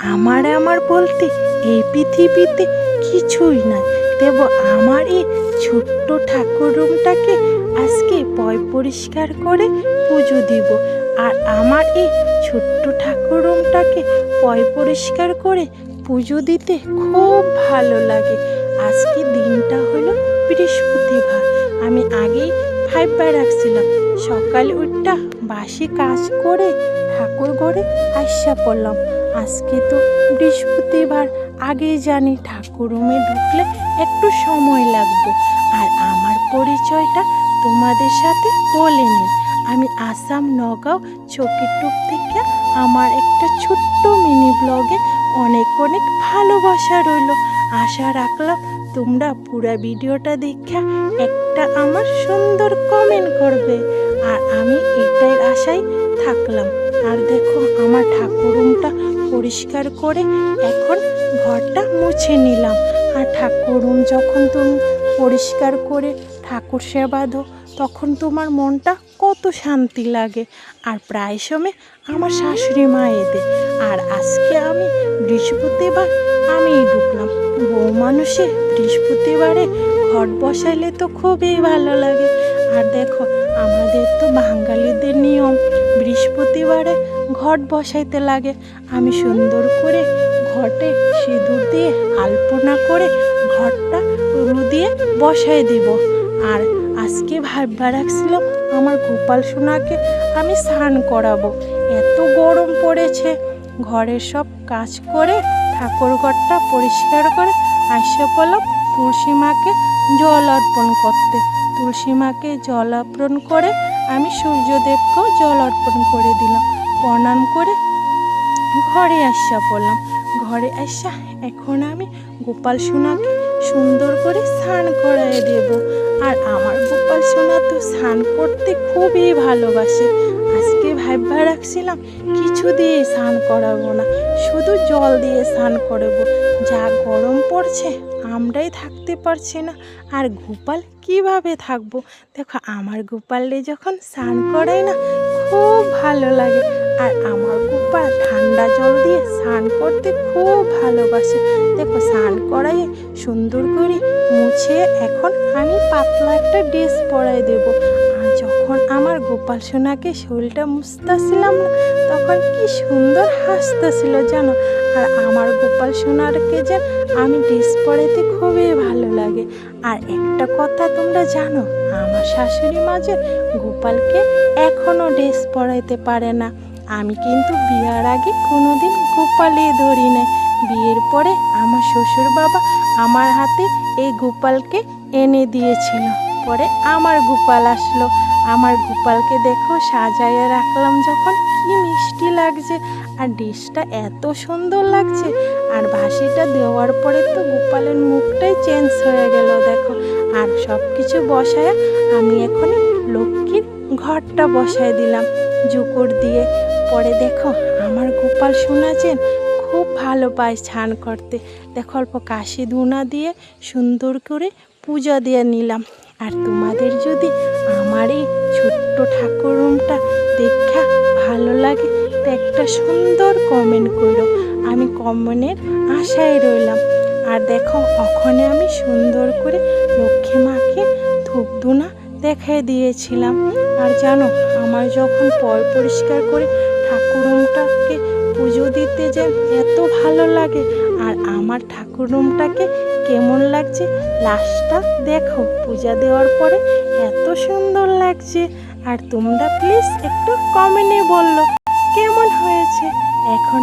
আমার আমার বলতে এই পৃথিবীতে কিছুই নাই। দেব আমার এই ছোট্ট ঠাকুর রুমটাকে আজকে পরিষ্কার করে পুজো দিব। আর আমার এই ছোট্ট ঠাকুর রুমটাকে পরিষ্কার করে পুজো দিতে খুব ভালো লাগে। আজকে দিনটা হলো বৃহস্পতিবার। আমি আগেই ভাইবা রাখছিলাম সকালে উঠটা বাসি কাজ করে ঠাকুর ঘরে আইসা পড়লাম। আজকে তো বৃহস্পতিবার, আগেই জানি ঠাকুর রুমে ঢুকলে একটু সময় লাগবে। আর আমার পরিচয়টা তোমাদের সাথে বলে নিই। আমি আসাম নগাঁও চকিটুপ থেকে আমার একটা ছোট্ট মিনি ব্লগে অনেক অনেক ভালোবাসা রইল। আশা রাখলাম তোমরা পুরো ভিডিওটা দেখা একটা আমার সুন্দর কমেন্ট করবে। আর আমি এটাই আশায় থাকলাম। আর দেখো আমার ঠাকুর রুমটা পরিষ্কার করে এখন ঘরটা মুছে নিলাম। আর ঠাকুর রুম যখন তুমি পরিষ্কার করে ঠাকুর সেবা দাও তখন তোমার মনটা কত শান্তি লাগে। আর প্রায় সময় আমার শাশুড়ি মা এদের। আর আজকে আমি বৃহস্পতিবার আমিই ঢুকলাম। বউ মানুষে বৃহস্পতিবারে ঘট বসাইলে তো খুবই ভালো লাগে। আর দেখো আমাদের তো বাঙালিদের নিয়ম বৃহস্পতিবারে ঘট বসাইতে লাগে। আমি সুন্দর করে ঘটে সিঁদুর দিয়ে আলপনা করে ঘরটা উলু দিয়ে বসাই দিব। আর আজকে ভাববা রাখছিলাম আমার গোপাল সোনাকে আমি স্নান করাবো। এত গরম পড়েছে। ঘরের সব কাজ করে ঠাকুর ঘরটা পরিষ্কার করে আইসা পড়লাম তুলসী মাকে জল অর্পণ করতে। তুলসী মাকে জল অর্পণ করে আমি সূর্যদেবকেও জল অর্পণ করে দিলাম। প্রণাম করে ঘরে আসা পড়লাম। ঘরে আসা এখন আমি গোপাল সোনাকে সুন্দর করে স্নান করাই দেব। আর আমার গোপাল সোনা তো স্নান করতে খুবই ভালোবাসে। আজকে ভাববা রাখছিলাম কিছু দিয়ে স্নান করাবো না, শুধু জল দিয়ে স্নান করাবো। যা গরম পড়ছে আমরাই থাকতে পারছি না, আর গোপাল কিভাবে থাকবো। দেখো আমার গোপালে যখন স্নান করাই না খুব ভালো লাগে। আর আমার গোপাল ঠান্ডা জল দিয়ে স্নান করতে খুব ভালোবাসে। দেখো স্নান করাই সুন্দর করে মুছে এখন আমি পাতলা একটা ড্রেস পরাই দেব। আর যখন আমার গোপাল সোনাকে শরীরটা মুছতেছিলাম না তখন কি সুন্দর হাসতেছিল জানো। আর আমার গোপাল সোনারকে যে আমি ড্রেস পরাইতে খুবই ভালো লাগে। আর একটা কথা তোমরা জানো, আমার শাশুড়ি মা যে গোপালকে এখনও ড্রেস পরাইতে পারে না। আমি কিন্তু বিয়ার আগে কোনোদিন গোপালই ধরি না। বিয়ের পরে আমার শ্বশুর বাবা আমার হাতে এই গোপালকে এনে দিয়েছিল। পরে আমার গোপাল আসলো। আমার গোপালকে দেখো সাজাইয়ে রাখলাম যখন কি মিষ্টি লাগছে। আর ড্রেসটা এত সুন্দর লাগছে। আর বাঁশিটা দেওয়ার পরে তো গোপালের মুখটাই চেঞ্জ হয়ে গেল দেখো। আর সব কিছু বসায় আমি এখন লক্ষ্মীর ঘরটা বসায় দিলাম জুকুর দিয়ে। পরে দেখো আমার গোপাল শোনাছেন খুব ভালো পায় স্নান করতে। দেখো অল্প কাশি ধুনা দিয়ে সুন্দর করে পূজা দিয়ে নিলাম। আর তোমাদের যদি আমার এই ছোট্ট ঠাকুর রুমটা দেখা ভালো লাগে তো একটা সুন্দর কমেন্ট করো। আমি কমেন্টের আশায় রইলাম। আর দেখো ওখানে আমি সুন্দর করে লক্ষ্মী মাকে ধূপ ধুনা দেখাই দিয়েছিলাম। আর জানো আমার যখন পরিষ্কার করে ঠাকুর রুমটাকে পুজো দিতে যে এত ভালো লাগে। আর আমার ঠাকুর রুমটাকে কেমন লাগছে লাস্টটা দেখো পূজা দেওয়ার পরে এত সুন্দর লাগছে। আর তোমরা প্লিজ একটু কমেন্টে বললো কেমন হয়েছে। এখন